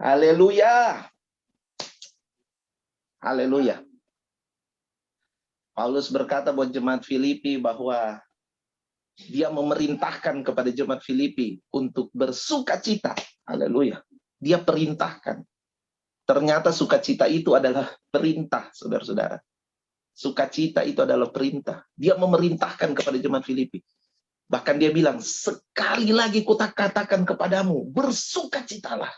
Haleluya. Haleluya. Paulus berkata buat jemaat Filipi bahwa dia memerintahkan kepada jemaat Filipi untuk bersukacita. Haleluya. Dia perintahkan. Ternyata sukacita itu adalah perintah, saudara-saudara. Sukacita itu adalah perintah. Dia memerintahkan kepada jemaat Filipi. Bahkan dia bilang, sekali lagi kukatakan kepadamu, bersukacitalah.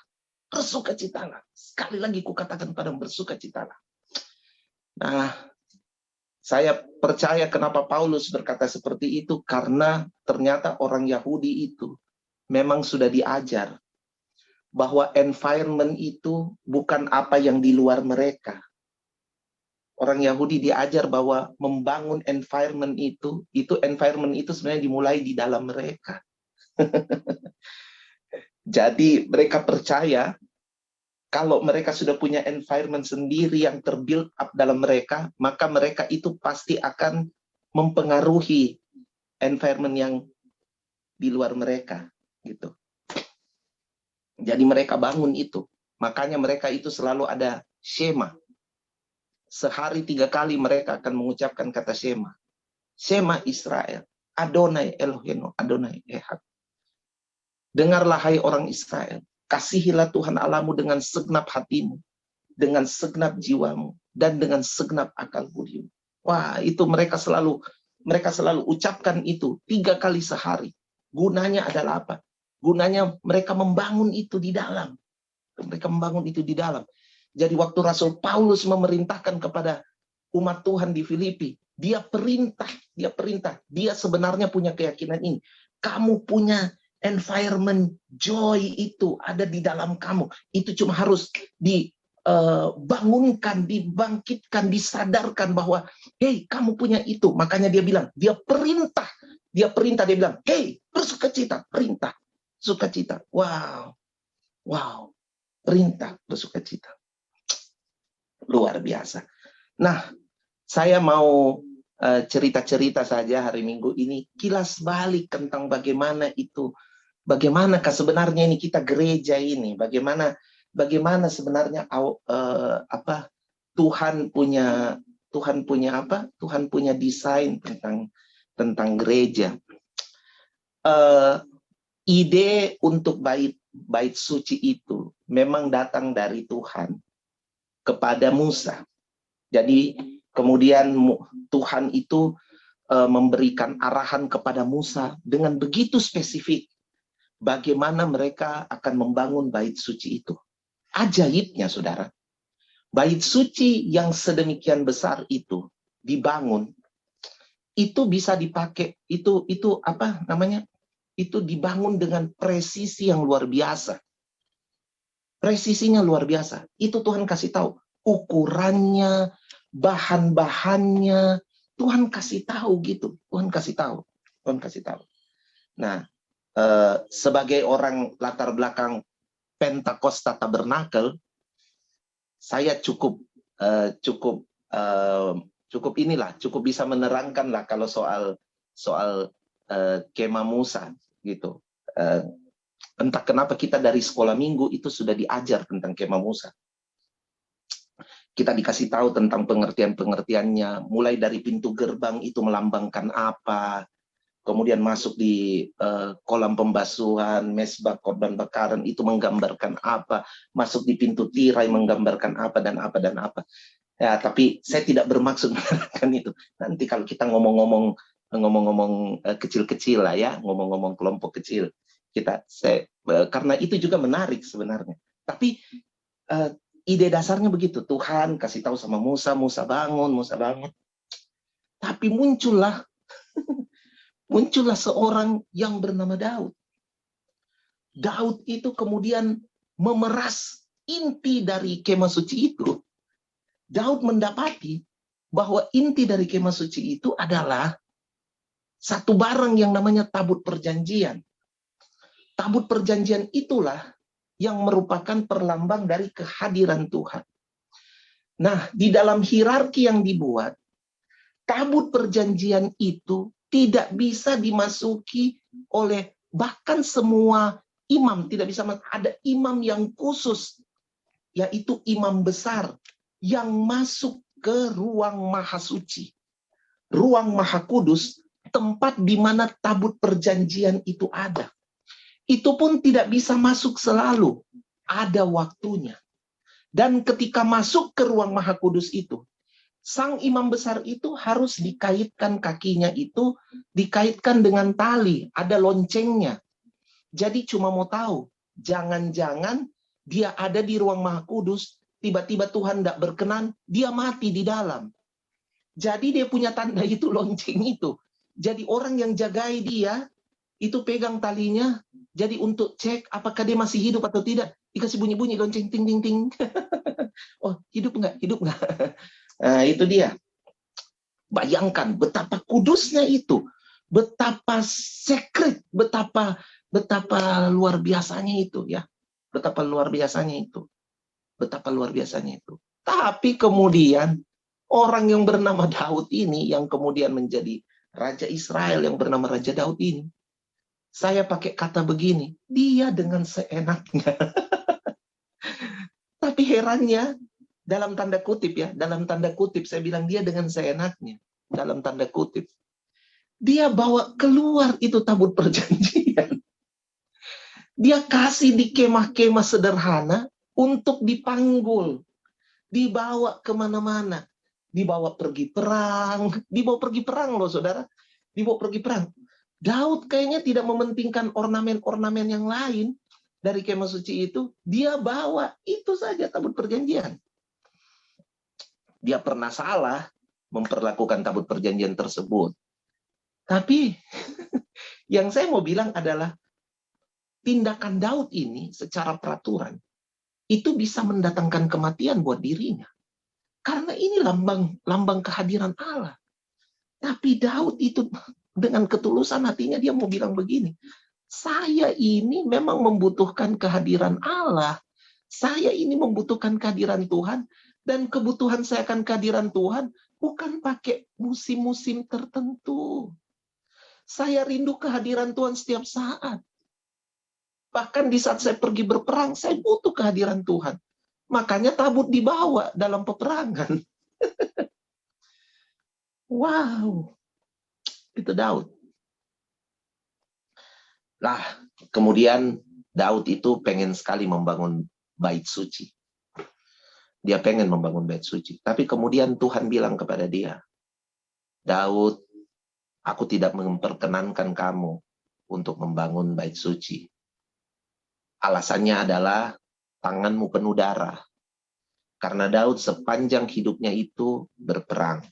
Bersukacitalah. Sekali lagi kukatakan kepadamu, bersukacitalah. Nah, saya percaya kenapa Paulus berkata seperti itu, karena ternyata orang Yahudi itu memang sudah diajar bahwa environment itu bukan apa yang di luar mereka. Orang Yahudi diajar bahwa membangun environment itu environment itu sebenarnya dimulai di dalam mereka. Jadi mereka percaya kalau mereka sudah punya environment sendiri yang terbuild up dalam mereka, maka mereka itu pasti akan mempengaruhi environment yang di luar mereka, gitu. Jadi mereka bangun itu. Makanya mereka itu selalu ada Shema. Sehari 3 kali mereka akan mengucapkan kata Shema. Shema Israel. Adonai Eloheinu, Adonai Ehad. Dengarlah hai orang Israel. Kasihilah Tuhan Allahmu dengan segenap hatimu, dengan segenap jiwamu, dan dengan segenap akal budimu. Wah, itu mereka selalu ucapkan itu 3 kali sehari. Gunanya adalah apa? Gunanya mereka membangun itu di dalam. Mereka membangun itu di dalam. Jadi waktu Rasul Paulus memerintahkan kepada umat Tuhan di Filipi, dia perintah. Dia sebenarnya punya keyakinan ini. Kamu punya environment joy itu ada di dalam kamu. Itu cuma harus dibangunkan, dibangkitkan, disadarkan bahwa, hey, kamu punya itu. Makanya dia bilang, dia perintah, dia bilang, hey, bersukacita, perintah, sukacita. Wow, perintah, bersukacita. Luar biasa. Nah, saya mau cerita-cerita saja hari Minggu ini, kilas balik tentang bagaimanakah sebenarnya ini kita gereja ini, bagaimana sebenarnya Tuhan punya apa? Tuhan punya desain tentang gereja. Ide untuk bait suci itu memang datang dari Tuhan kepada Musa. Jadi kemudian Tuhan itu memberikan arahan kepada Musa dengan begitu spesifik bagaimana mereka akan membangun bait suci itu. Ajaibnya, saudara, bait suci yang sedemikian besar itu dibangun, itu bisa dipakai, itu apa namanya? Itu dibangun dengan presisi yang luar biasa. Presisinya luar biasa. Itu Tuhan kasih tahu ukurannya, bahan-bahannya, Tuhan kasih tahu gitu. Tuhan kasih tahu. Nah, sebagai orang latar belakang Pentakosta Tabernakel, saya cukup bisa menerangkan lah kalau soal kemah Musa gitu. Entah kenapa kita dari sekolah minggu itu sudah diajar tentang kemah Musa. Kita dikasih tahu tentang pengertian-pengertiannya, mulai dari pintu gerbang itu melambangkan apa, kemudian masuk di kolam pembasuhan, mesbah korban bakaran itu menggambarkan apa, masuk di pintu tirai menggambarkan apa dan apa dan apa. Ya, tapi saya tidak bermaksud menerangkan itu. Nanti kalau kita ngomong-ngomong kecil-kecil lah ya, ngomong-ngomong kelompok kecil, karena itu juga menarik sebenarnya. Tapi ide dasarnya begitu, Tuhan kasih tahu sama Musa bangun. Tapi muncullah seorang yang bernama Daud. Daud itu kemudian memeras inti dari kemah suci itu. Daud mendapati bahwa inti dari kemah suci itu adalah satu barang yang namanya tabut perjanjian. Tabut perjanjian itulah yang merupakan perlambang dari kehadiran Tuhan. Nah, di dalam hierarki yang dibuat, tabut perjanjian itu tidak bisa dimasuki oleh bahkan semua imam. Tidak bisa, ada imam yang khusus yaitu imam besar yang masuk ke ruang maha suci. Ruang maha kudus, tempat di mana tabut perjanjian itu ada. Itu pun tidak bisa masuk selalu. Ada waktunya. Dan ketika masuk ke ruang maha kudus itu, sang imam besar itu harus dikaitkan kakinya itu, dikaitkan dengan tali, ada loncengnya. Jadi cuma mau tahu, jangan-jangan dia ada di ruang maha kudus, tiba-tiba Tuhan tidak berkenan, dia mati di dalam. Jadi dia punya tanda itu, lonceng itu. Jadi orang yang jagai dia, itu pegang talinya, jadi untuk cek apakah dia masih hidup atau tidak, dikasih bunyi-bunyi lonceng, ting, ting, ting. Oh, hidup nggak? Hidup nggak? Nah, itu dia. Bayangkan betapa kudusnya itu, betapa secret, betapa luar biasanya itu ya, betapa luar biasanya itu, betapa luar biasanya itu. Tapi kemudian orang yang bernama Daud ini, yang kemudian menjadi Raja Israel yang bernama Raja Daud ini, saya pakai kata begini, dia dengan seenaknya. Tapi herannya, dalam tanda kutip ya, dalam tanda kutip saya bilang dia dengan seenaknya, dalam tanda kutip. Dia bawa keluar itu tabut perjanjian. Dia kasih di kemah-kemah sederhana untuk dipanggul. Dibawa kemana-mana. Dibawa pergi perang. Dibawa pergi perang loh saudara. Dibawa pergi perang. Daud kayaknya tidak mementingkan ornamen-ornamen yang lain dari kemah suci itu. Dia bawa itu saja tabut perjanjian. Dia pernah salah memperlakukan tabut perjanjian tersebut. Tapi yang saya mau bilang adalah tindakan Daud ini secara peraturan itu bisa mendatangkan kematian buat dirinya. Karena ini lambang kehadiran Allah. Tapi Daud itu dengan ketulusan hatinya dia mau bilang begini, saya ini memang membutuhkan kehadiran Allah. Saya ini membutuhkan kehadiran Tuhan, dan kebutuhan saya akan kehadiran Tuhan bukan pakai musim-musim tertentu. Saya rindu kehadiran Tuhan setiap saat. Bahkan di saat saya pergi berperang, saya butuh kehadiran Tuhan. Makanya tabut dibawa dalam peperangan. Wow, itu Daud. Lah, kemudian Daud itu pengen sekali membangun bait suci. Dia pengen membangun bait suci. Tapi kemudian Tuhan bilang kepada dia, Daud, aku tidak memperkenankan kamu untuk membangun bait suci. Alasannya adalah tanganmu penuh darah. Karena Daud sepanjang hidupnya itu berperang.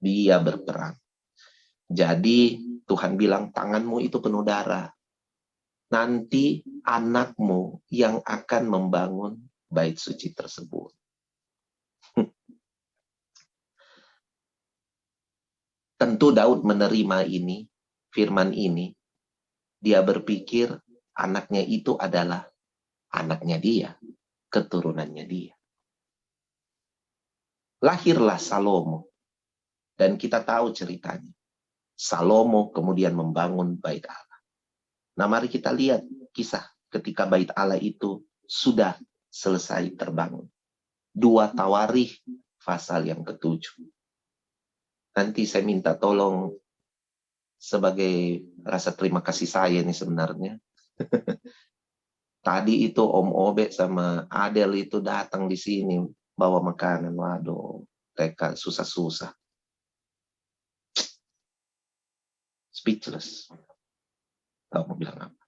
Dia berperang. Jadi Tuhan bilang tanganmu itu penuh darah. Nanti anakmu yang akan membangun bait suci tersebut. Tentu Daud menerima ini, firman ini. Dia berpikir anaknya itu adalah anaknya dia, keturunannya dia. Lahirlah Salomo. Dan kita tahu ceritanya. Salomo kemudian membangun bait Allah. Nah, mari kita lihat kisah ketika bait Allah itu sudah selesai terbangun. 2 Tawarikh pasal yang ke-7. Nanti saya minta tolong sebagai rasa terima kasih saya nih sebenarnya. Tadi itu Om Obe sama Adel itu datang di sini bawa makanan. Waduh, mereka susah-susah. Speechless. Tahu mau bilang apa?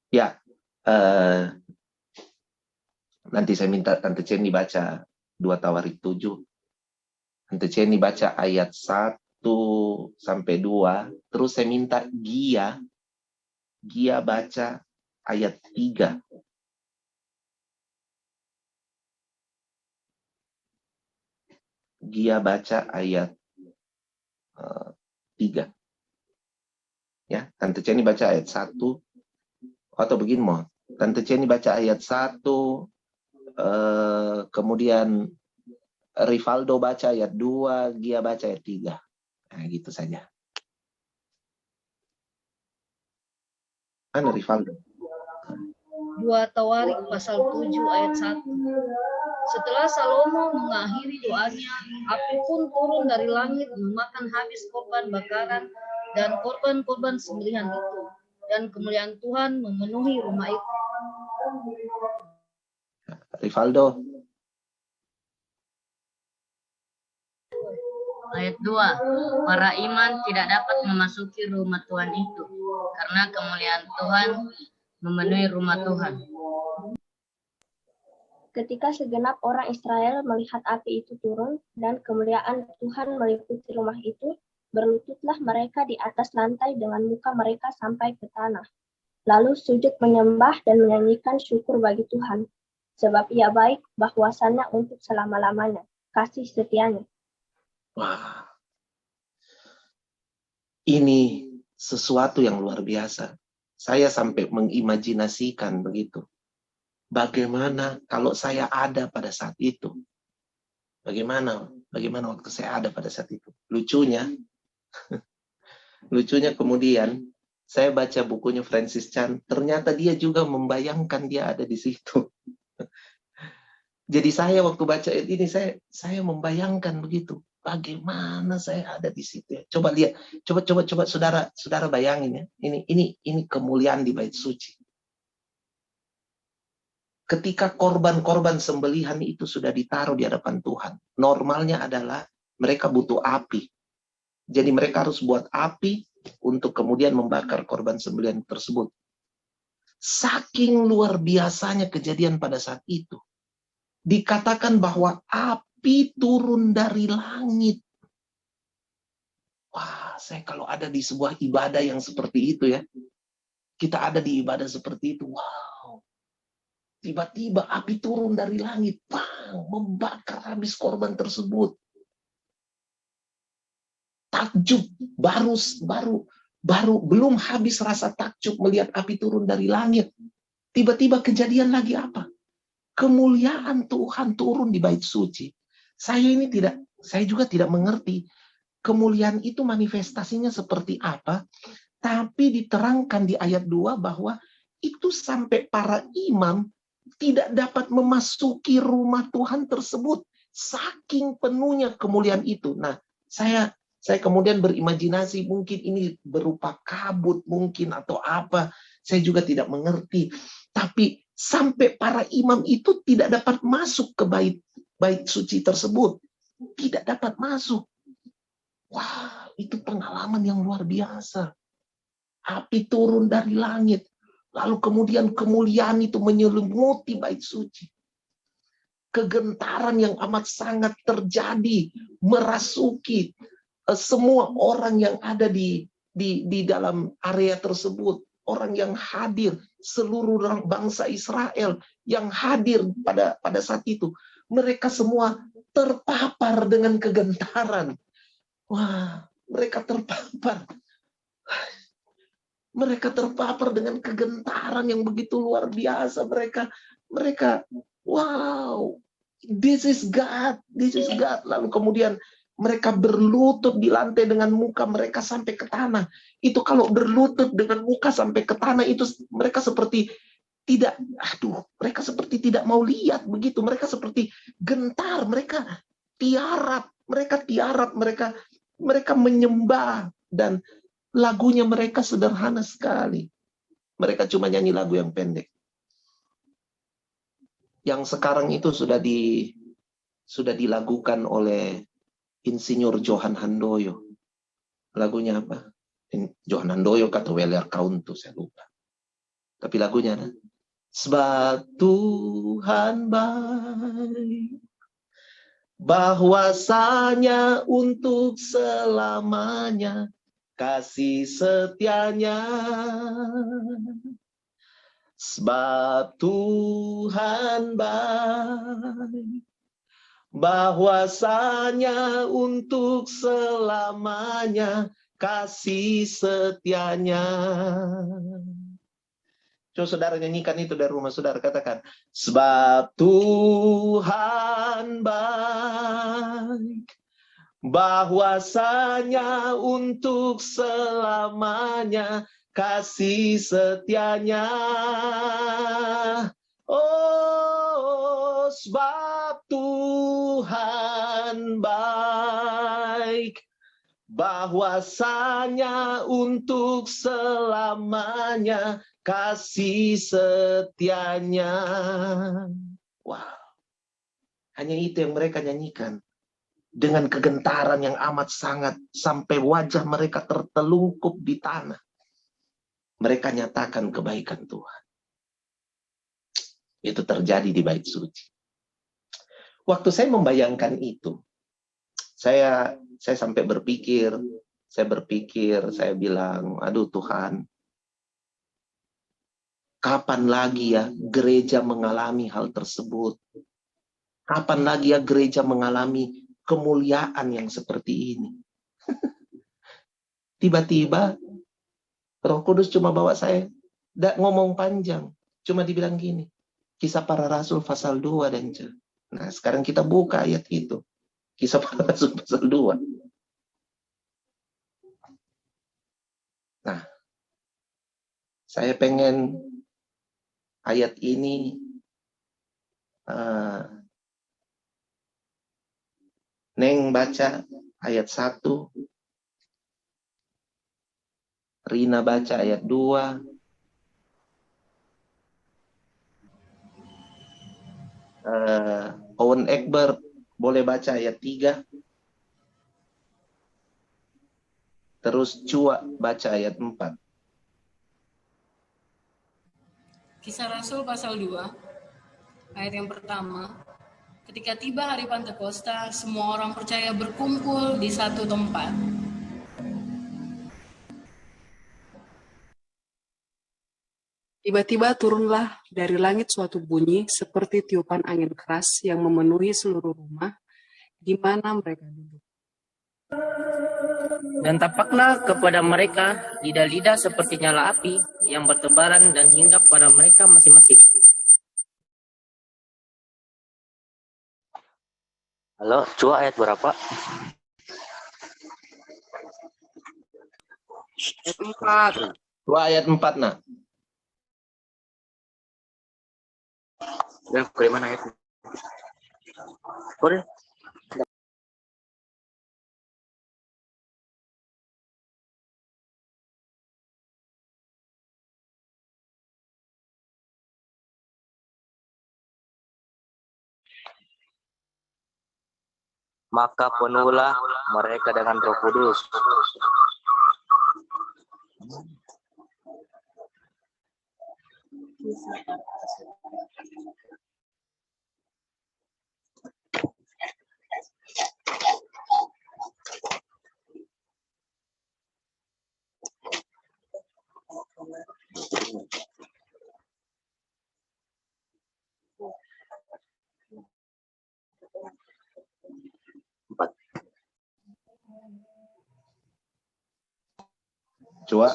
Ya, nanti saya minta Tante Ceni baca 2 Tawarikh 7. Tante Ceni baca ayat 1 sampai 2. Terus saya minta Gia baca ayat 3. Gia baca ayat 3. Ya, Tante Ceni baca ayat 1. Atau begini mau. Tante Ceni baca ayat 1. Kemudian Rivaldo baca ayat 2. Gia baca ayat 3. Nah, gitu saja. Mana Rivaldo? 2 Tawarik pasal 7 ayat 1. Setelah Salomo mengakhiri doanya, api pun turun dari langit memakan habis korban bakaran dan korban-korban sembelihan itu, dan kemuliaan Tuhan memenuhi rumah itu. Rivaldo. Ayat 2. Para iman tidak dapat memasuki rumah Tuhan itu, karena kemuliaan Tuhan memenuhi rumah Tuhan. Ketika segenap orang Israel melihat api itu turun dan kemuliaan Tuhan meliputi rumah itu, berlututlah mereka di atas lantai dengan muka mereka sampai ke tanah. Lalu sujud menyembah dan menyanyikan syukur bagi Tuhan, sebab Ia baik bahwasannya untuk selama-lamanya, kasih setianya. Wah, ini sesuatu yang luar biasa. Saya sampai mengimajinasikan begitu. Bagaimana kalau saya ada pada saat itu? Bagaimana waktu saya ada pada saat itu? Lucunya kemudian saya baca bukunya Francis Chan, ternyata dia juga membayangkan dia ada di situ. Jadi saya waktu baca ini saya membayangkan begitu. Bagaimana saya ada di situ? Coba lihat, coba saudara bayangin ya. Ini kemuliaan di bait suci. Ketika korban-korban sembelihan itu sudah ditaruh di hadapan Tuhan, normalnya adalah mereka butuh api. Jadi mereka harus buat api untuk kemudian membakar korban sembelihan tersebut. Saking luar biasanya kejadian pada saat itu. Dikatakan bahwa api turun dari langit. Wah, saya kalau ada di sebuah ibadah yang seperti itu ya. Kita ada di ibadah seperti itu. Wow. Tiba-tiba api turun dari langit. Bang, membakar habis korban tersebut. Takjub, baru belum habis rasa takjub melihat api turun dari langit. Tiba-tiba kejadian lagi apa? Kemuliaan Tuhan turun di bait suci. Saya juga tidak mengerti kemuliaan itu manifestasinya seperti apa, tapi diterangkan di ayat 2 bahwa itu sampai para imam tidak dapat memasuki rumah Tuhan tersebut. Saking penuhnya kemuliaan itu. Nah, saya kemudian berimajinasi mungkin ini berupa kabut mungkin atau apa. Saya juga tidak mengerti. Tapi sampai para imam itu tidak dapat masuk ke bait suci tersebut. Tidak dapat masuk. Wah, itu pengalaman yang luar biasa. Api turun dari langit. Lalu kemudian kemuliaan itu menyelimuti bait suci. Kegentaran yang amat sangat terjadi. Merasuki semua orang yang ada di dalam area tersebut. Orang yang hadir, seluruh bangsa Israel yang hadir pada saat itu. Mereka semua terpapar dengan kegentaran. Wah, mereka terpapar. Mereka terpapar dengan kegentaran yang begitu luar biasa. Mereka, wow, this is God. Lalu kemudian mereka berlutut di lantai dengan muka mereka sampai ke tanah. Itu kalau berlutut dengan muka sampai ke tanah itu mereka seperti mereka seperti tidak mau lihat begitu. Mereka seperti gentar, mereka tiarap, mereka menyembah dan lagunya mereka sederhana sekali. Mereka cuma nyanyi lagu yang pendek. Yang sekarang itu sudah dilakukan oleh Insinyur Johan Handoyo. Lagunya apa? Johan Handoyo kata Weller Count tuh, saya lupa. Tapi lagunya ada. Sebab Tuhan baik, bahwasanya untuk selamanya kasih setianya. Sebab Tuhan baik, bahwasanya untuk selamanya kasih setianya. Coba saudara nyanyikan itu dari rumah saudara, katakan. Sebab Tuhan baik, bahwasanya untuk selamanya kasih setianya. Sebab Tuhan baik, bahwasanya untuk selamanya kasih setianya. Wow. Hanya itu yang mereka nyanyikan. Dengan kegentaran yang amat sangat, sampai wajah mereka tertelungkup di tanah. Mereka nyatakan kebaikan Tuhan. Itu terjadi di bait suci. Waktu saya membayangkan itu, saya sampai berpikir, saya bilang, aduh Tuhan, kapan lagi ya gereja mengalami hal tersebut? Kapan lagi ya gereja mengalami kemuliaan yang seperti ini? Tiba-tiba Roh Kudus cuma bawa saya, tidak ngomong panjang, cuma dibilang gini, Kisah Para Rasul pasal 2 dan Nah, sekarang kita buka ayat itu. Kisah Para Rasul pasal 2. Nah, saya pengen ayat ini Neng baca ayat 1. Rina baca ayat 2. Owen Egbert boleh baca ayat 3. Terus Cua baca ayat 4. Kisah Rasul pasal 2, ayat yang pertama. Ketika tiba hari Pantekosta, semua orang percaya berkumpul di satu tempat. Tiba-tiba turunlah dari langit suatu bunyi seperti tiupan angin keras yang memenuhi seluruh rumah di mana mereka duduk. Dan tampaklah kepada mereka lidah-lidah seperti nyala api yang bertebaran dan hinggap pada mereka masing-masing. Halo, Cua ayat berapa? Ayat 4. Cua ayat 4, nah. Ya, bagaimana ayat? Boleh. Maka penuhlah mereka dengan Roh Kudus. Cua.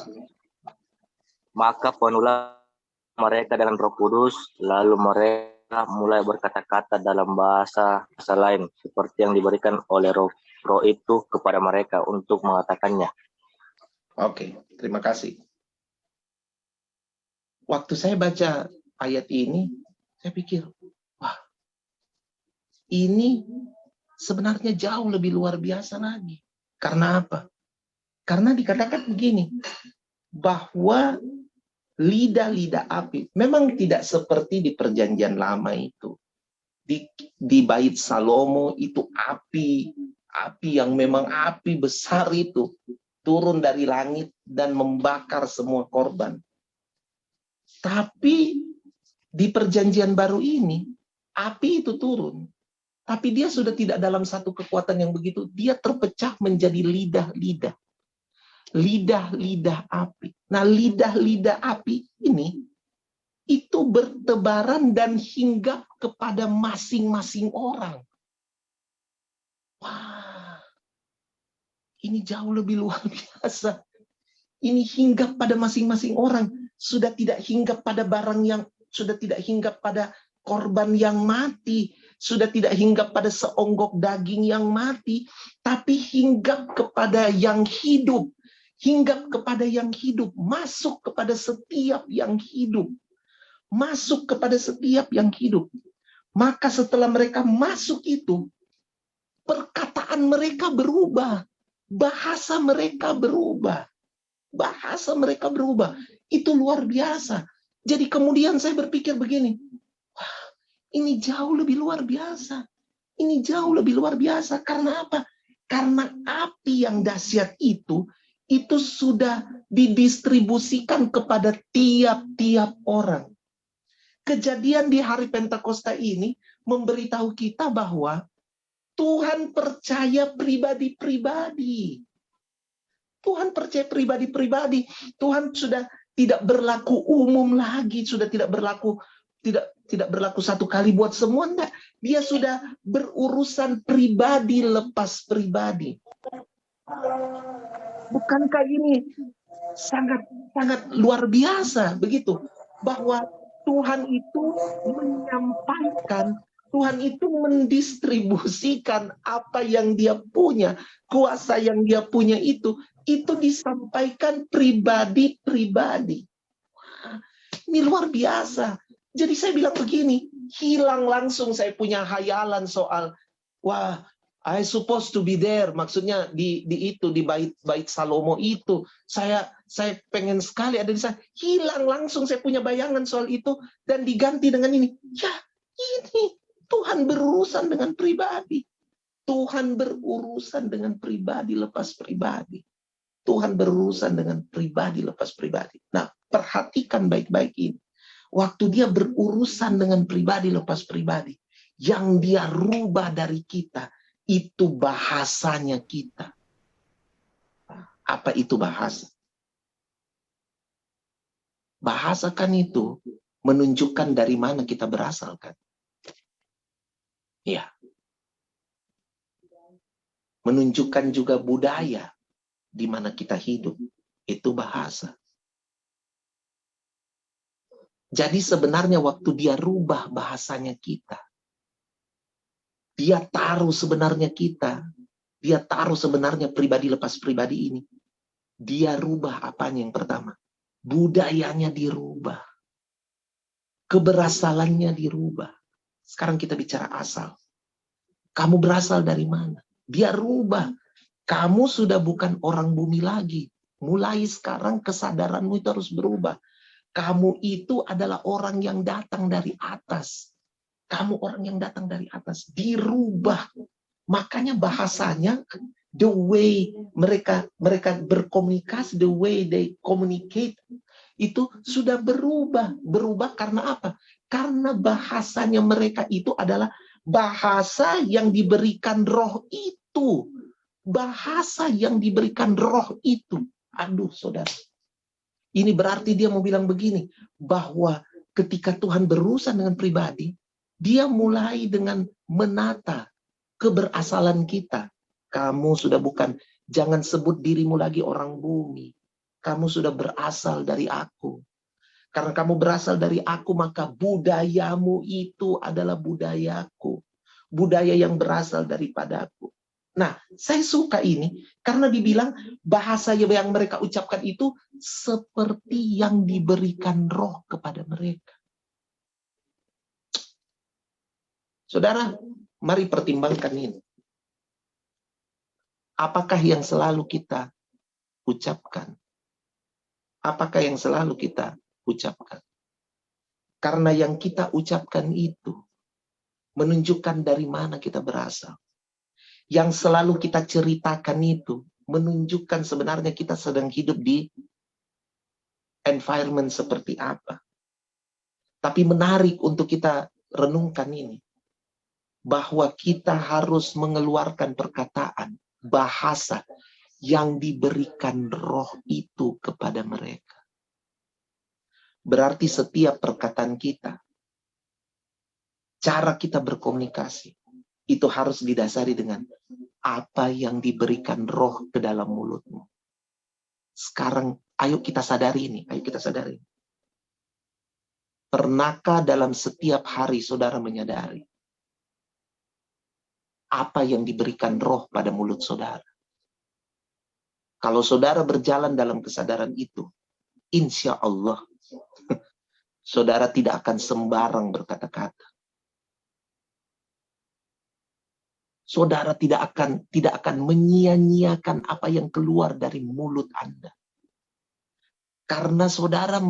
Maka penuhlah mereka dengan Roh Kudus, lalu mereka mulai berkata-kata dalam bahasa lain seperti yang diberikan oleh Roh itu kepada mereka untuk mengatakannya. Oke, terima kasih. Waktu saya baca ayat ini, saya pikir, wah, ini sebenarnya jauh lebih luar biasa lagi. Karena apa? Karena dikatakan begini, bahwa lidah-lidah api, memang tidak seperti di perjanjian lama itu. Di bait Salomo itu api yang memang api besar itu, turun dari langit dan membakar semua korban. Tapi di perjanjian baru ini, api itu turun. Tapi dia sudah tidak dalam satu kekuatan yang begitu. Dia terpecah menjadi lidah-lidah. Lidah-lidah api. Nah, lidah-lidah api ini, itu bertebaran dan hinggap kepada masing-masing orang. Wah, ini jauh lebih luar biasa. Ini hinggap pada masing-masing orang. Sudah tidak hinggap pada barang yang, sudah tidak hinggap pada korban yang mati, sudah tidak hinggap pada seonggok daging yang mati, tapi hinggap kepada yang hidup. Hinggap kepada yang hidup, masuk kepada setiap yang hidup. Masuk kepada setiap yang hidup. Maka setelah mereka masuk itu, perkataan mereka berubah. Bahasa mereka berubah. Bahasa mereka berubah. Itu luar biasa. Jadi kemudian saya berpikir begini, wah, ini jauh lebih luar biasa. Ini jauh lebih luar biasa. Karena apa? Karena api yang dahsyat itu sudah didistribusikan kepada tiap-tiap orang. Kejadian di hari Pentakosta ini memberitahu kita bahwa Tuhan percaya pribadi-pribadi. Tuhan percaya pribadi-pribadi. Tuhan sudah tidak berlaku umum lagi, sudah tidak berlaku satu kali buat semua, enggak. Dia sudah berurusan pribadi lepas pribadi. Bukankah ini sangat luar biasa begitu, bahwa Tuhan itu menyampaikan, Tuhan itu mendistribusikan apa yang dia punya, kuasa yang dia punya itu disampaikan pribadi-pribadi. Ini luar biasa. Jadi saya bilang begini, hilang langsung saya punya hayalan soal, wah, I supposed to be there. Maksudnya di bait Salomo itu, saya pengen sekali ada di sana. Hilang langsung saya punya bayangan soal itu dan diganti dengan ini. Ya, ini Tuhan berurusan dengan pribadi. Tuhan berurusan dengan pribadi lepas pribadi. Tuhan berurusan dengan pribadi lepas pribadi. Nah, perhatikan baik-baik ini. Waktu dia berurusan dengan pribadi lepas pribadi, yang dia rubah dari kita, itu bahasanya kita. Apa itu bahasa? Bahasa kan itu menunjukkan dari mana kita berasal kan? Ya. Menunjukkan juga budaya di mana kita hidup. Itu bahasa. Jadi sebenarnya waktu dia rubah bahasanya kita, dia taruh sebenarnya kita, dia taruh sebenarnya pribadi lepas pribadi ini. Dia rubah apanya yang pertama? Budayanya dirubah. Keberasalannya dirubah. Sekarang kita bicara asal. Kamu berasal dari mana? Dia rubah. Kamu sudah bukan orang bumi lagi. Mulai sekarang kesadaranmu itu harus berubah. Kamu itu adalah orang yang datang dari atas. Kamu orang yang datang dari atas. Dirubah. Makanya bahasanya, the way mereka berkomunikasi, the way they communicate, itu sudah berubah. Berubah karena apa? Karena bahasanya mereka itu adalah bahasa yang diberikan roh itu. Bahasa yang diberikan roh itu. Aduh, saudara. Ini berarti dia mau bilang begini, bahwa ketika Tuhan berurusan dengan pribadi, dia mulai dengan menata keberasalan kita. Kamu sudah bukan, jangan sebut dirimu lagi orang bumi. Kamu sudah berasal dari aku. Karena kamu berasal dari aku, maka budayamu itu adalah budayaku. Budaya yang berasal daripadaku. Nah, saya suka ini karena dibilang bahasa yang mereka ucapkan itu seperti yang diberikan roh kepada mereka. Saudara, mari pertimbangkan ini. Apakah yang selalu kita ucapkan? Apakah yang selalu kita ucapkan? Karena yang kita ucapkan itu menunjukkan dari mana kita berasal. Yang selalu kita ceritakan itu menunjukkan sebenarnya kita sedang hidup di environment seperti apa. Tapi menarik untuk kita renungkan ini. Bahwa kita harus mengeluarkan perkataan, bahasa yang diberikan roh itu kepada mereka. Berarti setiap perkataan kita, cara kita berkomunikasi, itu harus didasari dengan apa yang diberikan roh ke dalam mulutmu. Sekarang, ayo kita sadari ini. Ayo kita sadari. Pernahkah dalam setiap hari saudara menyadari apa yang diberikan roh pada mulut saudara? Kalau saudara berjalan dalam kesadaran itu, insya Allah, saudara tidak akan sembarang berkata-kata. saudara tidak akan menyia-nyiakan apa yang keluar dari mulut Anda. Karena saudara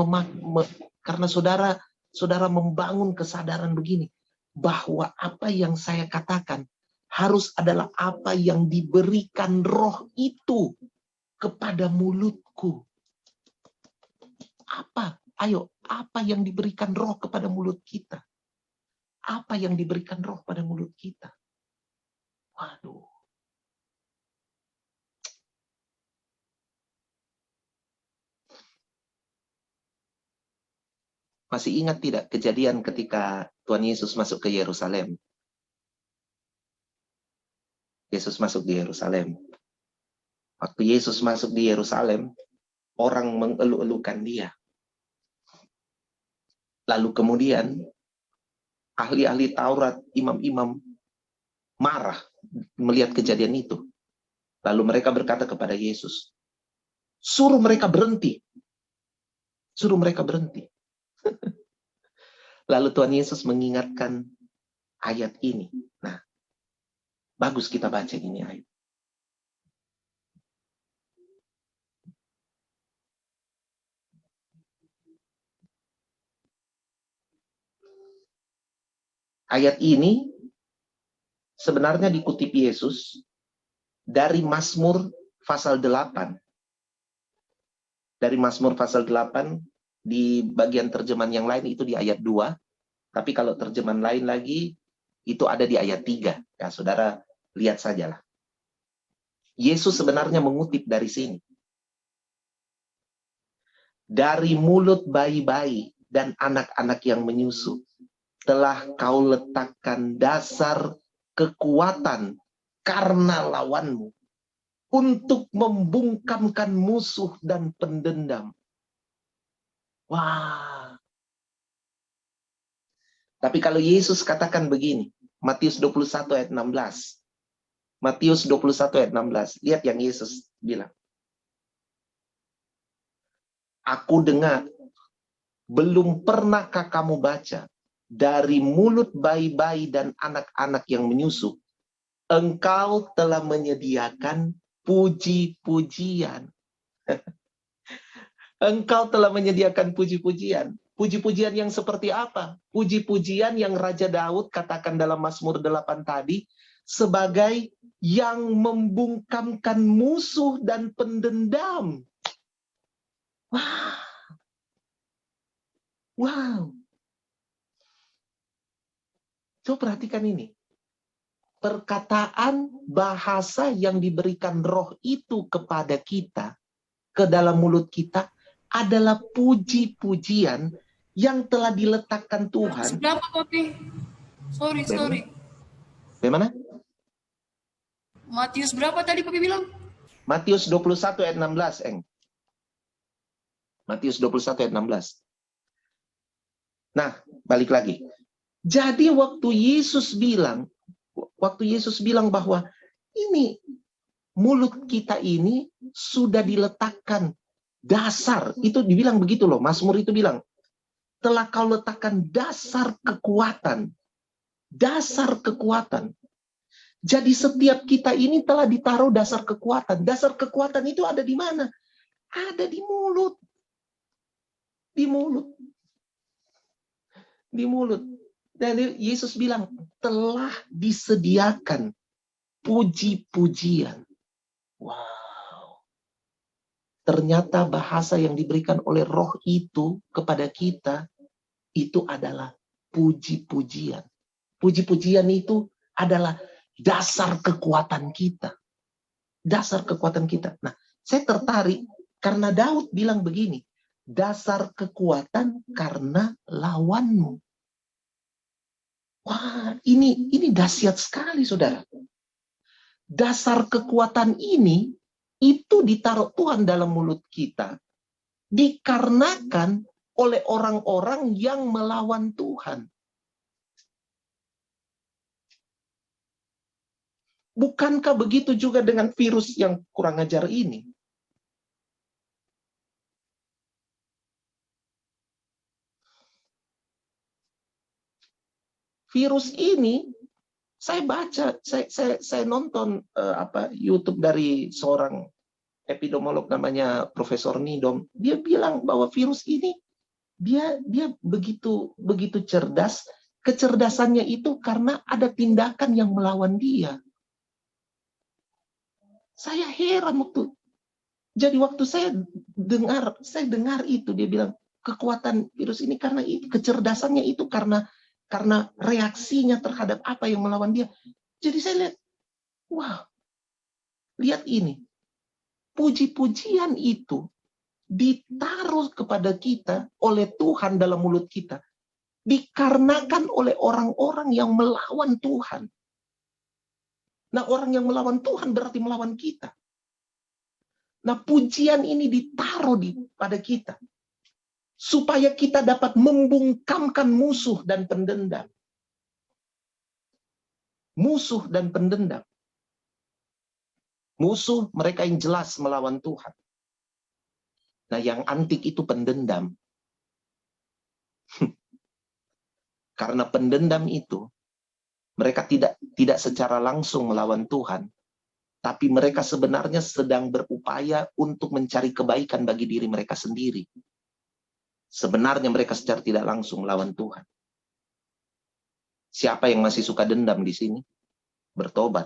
saudara membangun kesadaran begini, bahwa apa yang saya katakan harus adalah apa yang diberikan roh itu kepada mulutku. Apa? Ayo, apa yang diberikan roh kepada mulut kita? Apa yang diberikan roh pada mulut kita? Waduh. Masih ingat tidak kejadian ketika Tuhan Yesus masuk ke Yerusalem? Yesus masuk di Yerusalem. Waktu Yesus masuk di Yerusalem, orang mengeluh-elukan dia. Lalu kemudian, ahli-ahli Taurat, imam-imam, marah melihat kejadian itu. Lalu mereka berkata kepada Yesus, suruh mereka berhenti. Suruh mereka berhenti. Lalu Tuhan Yesus mengingatkan ayat ini. Nah, bagus kita baca ini ayat. Ayat ini sebenarnya dikutip Yesus dari Mazmur pasal 8. Dari Mazmur pasal 8, di bagian terjemahan yang lain itu di ayat 2. Tapi kalau terjemahan lain lagi, itu ada di ayat 3. Ya, saudara lihat sajalah. Yesus sebenarnya mengutip dari sini. Dari mulut bayi-bayi dan anak-anak yang menyusu, telah kau letakkan dasar kekuatan karena lawanmu, untuk membungkamkan musuh dan pendendam. Wah. Tapi kalau Yesus katakan begini, Matius 21 ayat 16. Matius 21 ayat 16. Lihat yang Yesus bilang. Aku dengar, belum pernahkah kamu baca, dari mulut bayi-bayi dan anak-anak yang menyusu, engkau telah menyediakan puji-pujian. Engkau telah menyediakan puji-pujian. Puji-pujian yang seperti apa? Puji-pujian yang Raja Daud katakan dalam Mazmur 8 tadi, sebagai yang membungkamkan musuh dan pendendam. Wow. Wow. Coba perhatikan ini. Perkataan bahasa yang diberikan roh itu kepada kita, ke dalam mulut kita, adalah puji-pujian yang telah diletakkan Tuhan. Berapa, Papi? Sorry. Bagaimana? Matius berapa tadi Papi bilang? Matius 21 ayat 16, Eng. Matius 21 ayat 16. Nah, balik lagi. Jadi waktu Yesus bilang bahwa ini mulut kita ini sudah diletakkan dasar, itu dibilang begitu loh. Mazmur itu bilang, telah kau letakkan dasar kekuatan. Dasar kekuatan. Jadi setiap kita ini telah ditaruh dasar kekuatan. Dasar kekuatan itu ada di mana? Ada di mulut. Di mulut. Di mulut. Dan Yesus bilang, telah disediakan puji-pujian. Wow. Ternyata bahasa yang diberikan oleh roh itu kepada kita, itu adalah puji-pujian. Puji-pujian itu adalah dasar kekuatan kita. Dasar kekuatan kita. Nah, saya tertarik karena Daud bilang begini, dasar kekuatan karena lawanmu. Wah, ini dahsyat sekali, saudara. Dasar kekuatan ini, itu ditaruh Tuhan dalam mulut kita, dikarenakan oleh orang-orang yang melawan Tuhan. Bukankah begitu juga dengan virus yang kurang ajar ini? Virus ini Saya baca, saya nonton YouTube dari seorang epidemiolog namanya Profesor Nidom. Dia bilang bahwa virus ini dia begitu cerdas. Kecerdasannya itu karena ada tindakan yang melawan dia. Saya heran waktu saya dengar itu, dia bilang kekuatan virus ini karena kecerdasannya itu karena reaksinya terhadap apa yang melawan dia. Jadi saya lihat, wah, lihat ini. Puji-pujian itu ditaruh kepada kita oleh Tuhan dalam mulut kita. Dikarenakan oleh orang-orang yang melawan Tuhan. Nah, orang yang melawan Tuhan berarti melawan kita. Nah, pujian ini ditaruh pada kita. Supaya kita dapat membungkamkan musuh dan pendendam. Musuh dan pendendam. Musuh mereka yang jelas melawan Tuhan. Nah, yang antik itu pendendam. Karena pendendam itu, mereka tidak secara langsung melawan Tuhan, tapi mereka sebenarnya sedang berupaya untuk mencari kebaikan bagi diri mereka sendiri. Sebenarnya mereka secara tidak langsung melawan Tuhan. Siapa yang masih suka dendam di sini? Bertobat.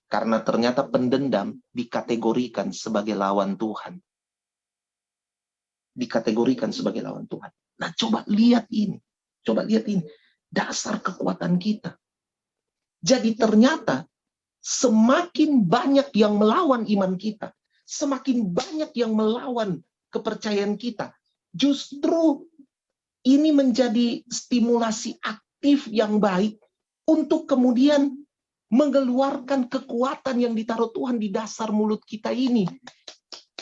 Karena ternyata pendendam dikategorikan sebagai lawan Tuhan. Dikategorikan sebagai lawan Tuhan. Nah, coba lihat ini. Coba lihat ini, dasar kekuatan kita. Jadi ternyata semakin banyak yang melawan iman kita, semakin banyak yang melawan kepercayaan kita, justru ini menjadi stimulasi aktif yang baik untuk kemudian mengeluarkan kekuatan yang ditaruh Tuhan di dasar mulut kita ini.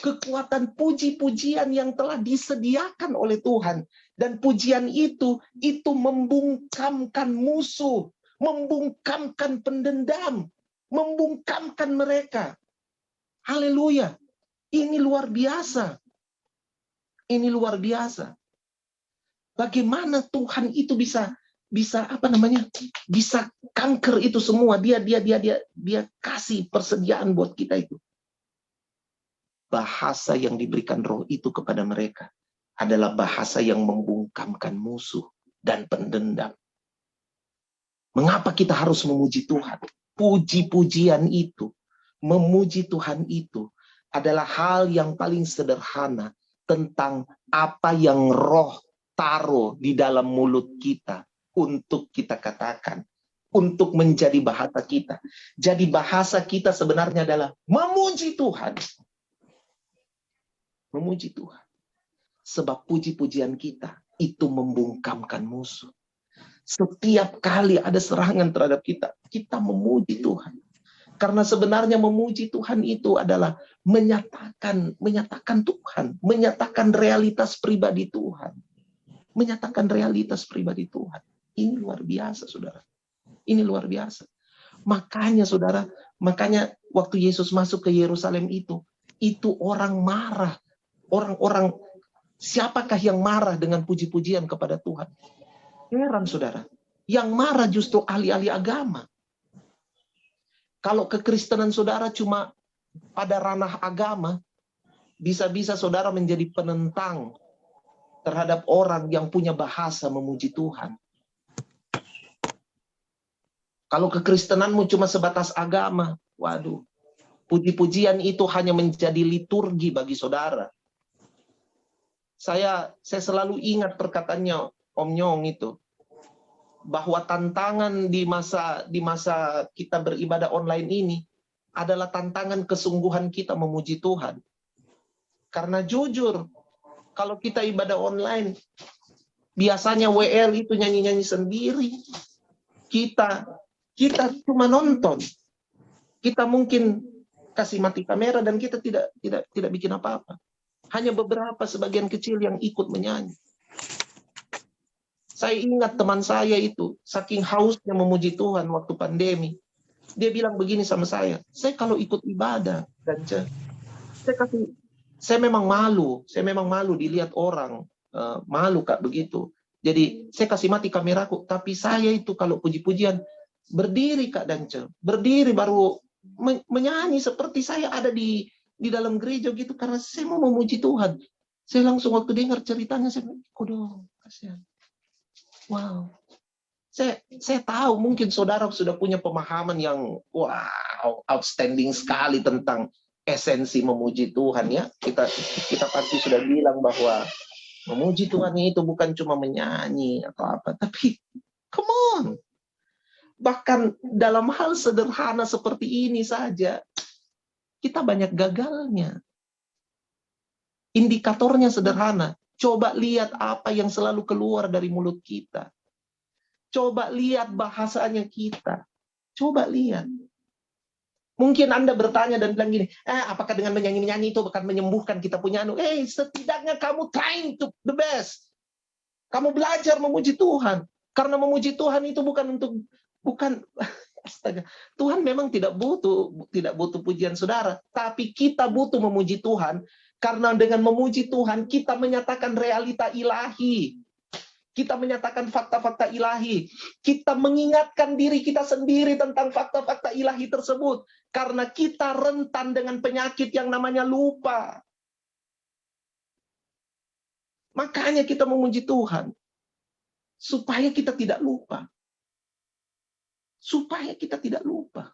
Kekuatan puji-pujian yang telah disediakan oleh Tuhan. Dan pujian itu membungkamkan musuh, membungkamkan pendendam, membungkamkan mereka. Haleluya. Ini luar biasa. Ini luar biasa. Bagaimana Tuhan itu bisa kanker itu semua. Dia kasih persediaan buat kita itu. Bahasa yang diberikan Roh itu kepada mereka adalah bahasa yang membungkamkan musuh dan pendendam. Mengapa kita harus memuji Tuhan? Puji-pujian itu, memuji Tuhan itu adalah hal yang paling sederhana tentang apa yang Roh taruh di dalam mulut kita untuk kita katakan, untuk menjadi bahasa kita. Jadi bahasa kita sebenarnya adalah memuji Tuhan. Memuji Tuhan. Sebab puji-pujian kita itu membungkamkan musuh. Setiap kali ada serangan terhadap kita, kita memuji Tuhan. Karena sebenarnya memuji Tuhan itu adalah menyatakan Tuhan, menyatakan realitas pribadi Tuhan. Menyatakan realitas pribadi Tuhan. Ini luar biasa, saudara. Ini luar biasa. Makanya, saudara, waktu Yesus masuk ke Yerusalem itu orang marah. Orang-orang, siapakah yang marah dengan puji-pujian kepada Tuhan? Heran, saudara. Yang marah justru ahli-ahli agama. Kalau kekristenan saudara cuma pada ranah agama, bisa-bisa saudara menjadi penentang terhadap orang yang punya bahasa memuji Tuhan. Kalau kekristenanmu cuma sebatas agama, waduh, puji-pujian itu hanya menjadi liturgi bagi saudara. Saya selalu ingat perkataannya Om Nyong itu, bahwa tantangan di masa kita beribadah online ini adalah tantangan kesungguhan kita memuji Tuhan. Karena jujur, kalau kita ibadah online, biasanya WL itu nyanyi-nyanyi sendiri. Kita cuma nonton. Kita mungkin kasih mati kamera dan kita tidak bikin apa-apa. Hanya beberapa sebagian kecil yang ikut menyanyi. Saya ingat teman saya itu, saking hausnya memuji Tuhan waktu pandemi. Dia bilang begini sama saya kalau ikut ibadah, dan saya memang malu dilihat orang, malu Kak begitu. Jadi saya kasih mati kameraku, tapi saya itu kalau puji-pujian, Berdiri Kak Dance, berdiri baru menyanyi seperti saya ada di dalam gereja gitu, karena saya mau memuji Tuhan. Saya langsung waktu dengar ceritanya, saya bilang, "Kudu, kasihan." Wow. Saya tahu mungkin saudara sudah punya pemahaman yang wow, outstanding sekali tentang esensi memuji Tuhan ya. Kita pasti sudah bilang bahwa memuji Tuhan itu bukan cuma menyanyi atau apa, tapi come on. Bahkan dalam hal sederhana seperti ini saja, kita banyak gagalnya. Indikatornya sederhana. Coba lihat apa yang selalu keluar dari mulut kita. Coba lihat bahasanya kita. Coba lihat. Mungkin Anda bertanya dan bilang gini, apakah dengan menyanyi-nyanyi itu akan menyembuhkan kita punya setidaknya kamu trying to the best. Kamu belajar memuji Tuhan. Karena memuji Tuhan itu bukan astaga. Tuhan memang tidak butuh pujian saudara, tapi kita butuh memuji Tuhan, karena dengan memuji Tuhan kita menyatakan realita ilahi. Kita menyatakan fakta-fakta ilahi. Kita mengingatkan diri kita sendiri tentang fakta-fakta ilahi tersebut. Karena kita rentan dengan penyakit yang namanya lupa. Makanya kita memuji Tuhan. Supaya kita tidak lupa. Supaya kita tidak lupa.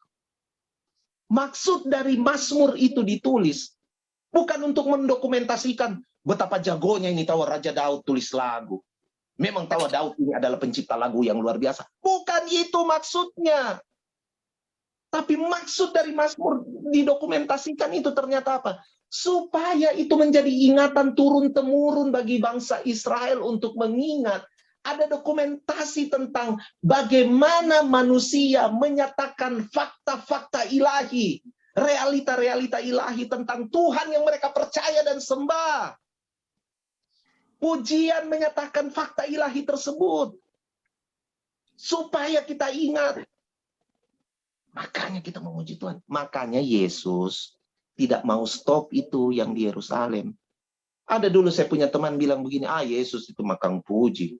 Maksud dari Mazmur itu ditulis. Bukan untuk mendokumentasikan betapa jagonya ini tahu Raja Daud tulis lagu. Memang tahu Daud ini adalah pencipta lagu yang luar biasa. Bukan itu maksudnya. Tapi maksud dari Mazmur didokumentasikan itu ternyata apa? Supaya itu menjadi ingatan turun-temurun bagi bangsa Israel untuk mengingat. Ada dokumentasi tentang bagaimana manusia menyatakan fakta-fakta ilahi. Realita-realita ilahi tentang Tuhan yang mereka percaya dan sembah. Pujian menyatakan fakta ilahi tersebut. Supaya kita ingat. Makanya kita memuji Tuhan. Makanya Yesus tidak mau stop itu yang di Yerusalem. Ada dulu saya punya teman bilang begini, Yesus itu makan puji.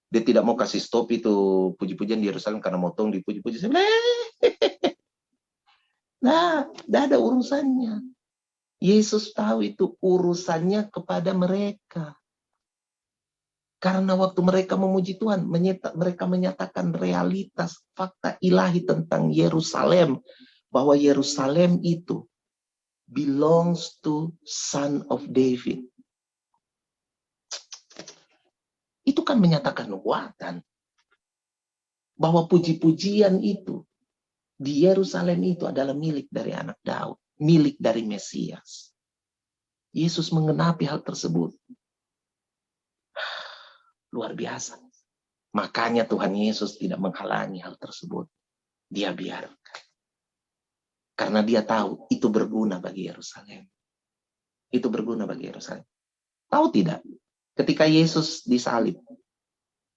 Dia tidak mau kasih stop itu puji-pujian di Yerusalem karena motong dipuji-puji. Saya bilang, nah, tidak ada urusannya. Yesus tahu itu urusannya kepada mereka. Karena waktu mereka memuji Tuhan, mereka menyatakan realitas, fakta ilahi tentang Yerusalem. Bahwa Yerusalem itu belongs to Son of David. Itu kan menyatakan nubuatan. Bahwa puji-pujian itu di Yerusalem itu adalah milik dari anak Daud. Milik dari Mesias. Yesus mengenapi hal tersebut. Luar biasa. Makanya Tuhan Yesus tidak menghalangi hal tersebut. Dia biarkan. Karena dia tahu itu berguna bagi Yerusalem. Itu berguna bagi Yerusalem. Tahu tidak? Ketika Yesus disalib.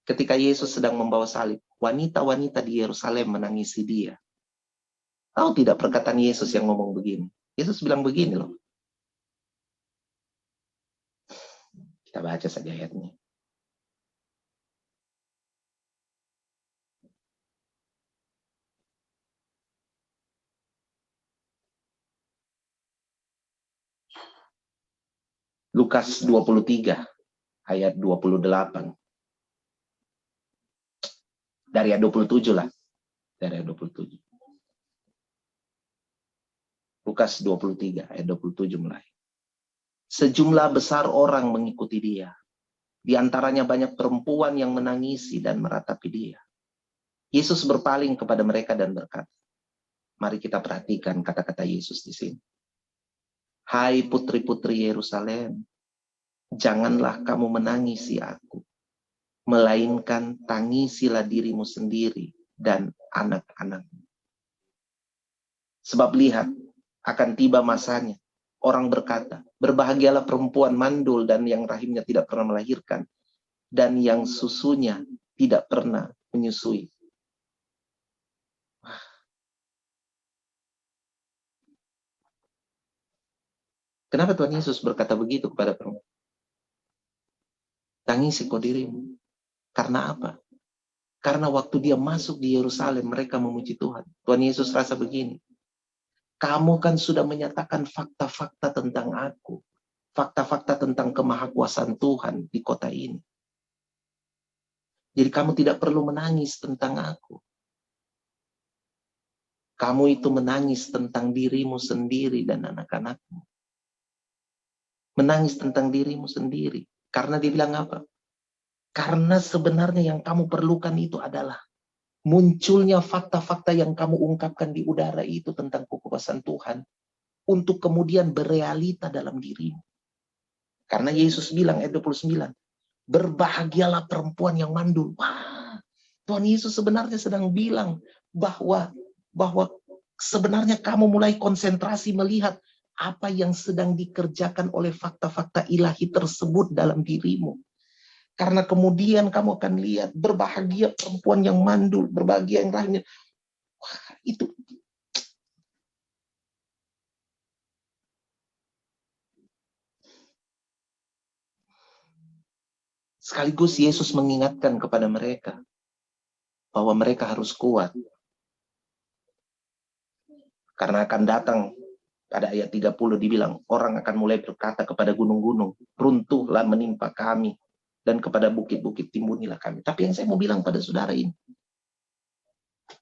Ketika Yesus sedang membawa salib. Wanita-wanita di Yerusalem menangisi dia. Tahu tidak perkataan Yesus yang ngomong begini? Yesus bilang begini loh. Kita baca saja ayatnya. Lukas 23 ayat 28. Dari ayat 27 lah. Dari ayat 27. Lukas 23 ayat 27 mulai. Sejumlah besar orang mengikuti dia. Di antaranya banyak perempuan yang menangisi dan meratapi dia. Yesus berpaling kepada mereka dan berkata, mari kita perhatikan kata-kata Yesus di sini. Hai putri-putri Yerusalem, janganlah kamu menangisi aku, melainkan tangisilah dirimu sendiri dan anak-anakmu. Sebab lihat, akan tiba masanya, orang berkata, berbahagialah perempuan mandul dan yang rahimnya tidak pernah melahirkan, dan yang susunya tidak pernah menyusui. Kenapa Tuhan Yesus berkata begitu kepada perempuan? Tangisi kau dirimu. Karena apa? Karena waktu dia masuk di Yerusalem, mereka memuji Tuhan. Tuhan Yesus rasa begini, kamu kan sudah menyatakan fakta-fakta tentang aku. Fakta-fakta tentang kemahakuasaan Tuhan di kota ini. Jadi kamu tidak perlu menangis tentang aku. Kamu itu menangis tentang dirimu sendiri dan anak-anakmu. Menangis tentang dirimu sendiri. Karena dia bilang apa? Karena sebenarnya yang kamu perlukan itu adalah munculnya fakta-fakta yang kamu ungkapkan di udara itu tentang kekuasaan Tuhan. Untuk kemudian berealita dalam dirimu. Karena Yesus bilang ayat 29. Berbahagialah perempuan yang mandul. Wah, Tuhan Yesus sebenarnya sedang bilang bahwa sebenarnya kamu mulai konsentrasi melihat apa yang sedang dikerjakan oleh fakta-fakta ilahi tersebut dalam dirimu. Karena kemudian kamu akan lihat berbahagia perempuan yang mandul, berbahagia yang lainnya. Wah, itu. Sekaligus Yesus mengingatkan kepada mereka bahwa mereka harus kuat. Karena akan datang, pada ayat 30 dibilang, orang akan mulai berkata kepada gunung-gunung, runtuhlah menimpa kami, dan kepada bukit-bukit timbunilah kami. Tapi yang saya mau bilang pada saudara ini,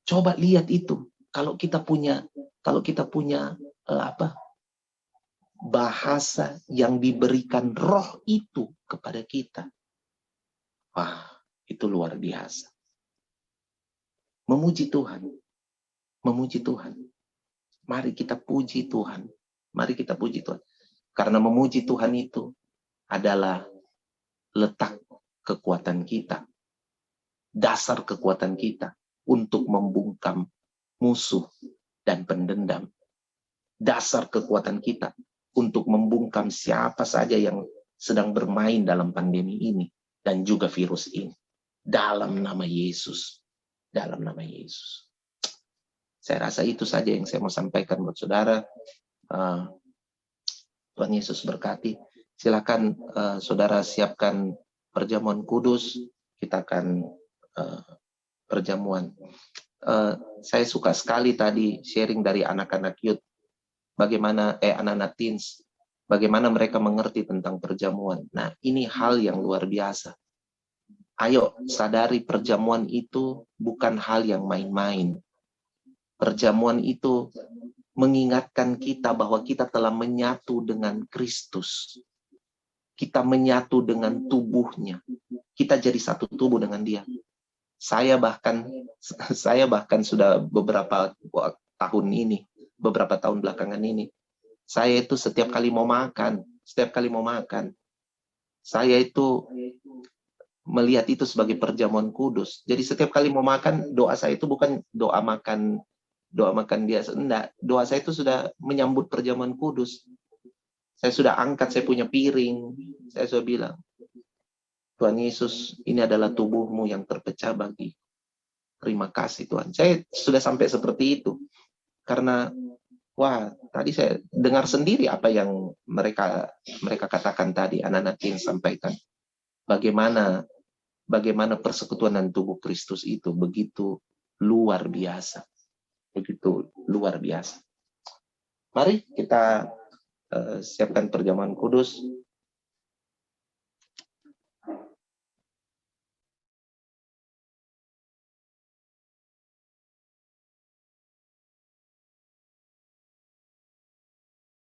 coba lihat itu. Kalau kita punya bahasa yang diberikan roh itu kepada kita, wah, itu luar biasa. Memuji Tuhan. Memuji Tuhan. Mari kita puji Tuhan. Mari kita puji Tuhan. Karena memuji Tuhan itu adalah letak kekuatan kita. Dasar kekuatan kita untuk membungkam musuh dan pendendam. Dasar kekuatan kita untuk membungkam siapa saja yang sedang bermain dalam pandemi ini. Dan juga virus ini. Dalam nama Yesus. Dalam nama Yesus. Saya rasa itu saja yang saya mau sampaikan buat saudara. Tuhan Yesus berkati. Silakan saudara siapkan perjamuan kudus. Kita akan perjamuan. Saya suka sekali tadi sharing dari anak-anak youth. Bagaimana anak-anak teens. Bagaimana mereka mengerti tentang perjamuan. Nah, ini hal yang luar biasa. Ayo sadari perjamuan itu bukan hal yang main-main. Perjamuan itu mengingatkan kita bahwa kita telah menyatu dengan Kristus. Kita menyatu dengan tubuhnya. Kita jadi satu tubuh dengan dia. Saya bahkan sudah beberapa tahun belakangan ini, saya itu setiap kali mau makan, saya itu melihat itu sebagai perjamuan kudus. Jadi setiap kali mau makan, doa saya itu bukan doa makan biasa, enggak. Doa saya itu sudah menyambut perjamuan kudus. Saya sudah angkat, saya punya piring, saya sudah bilang, Tuhan Yesus, ini adalah tubuhmu yang terpecah bagi. Terima kasih Tuhan. Saya sudah sampai seperti itu. Karena, wah, tadi saya dengar sendiri apa yang mereka katakan tadi, anak-anak yang sampaikan. Bagaimana persekutuan dan tubuh Kristus itu begitu luar biasa. Begitu luar biasa. Mari kita siapkan perjamuan kudus.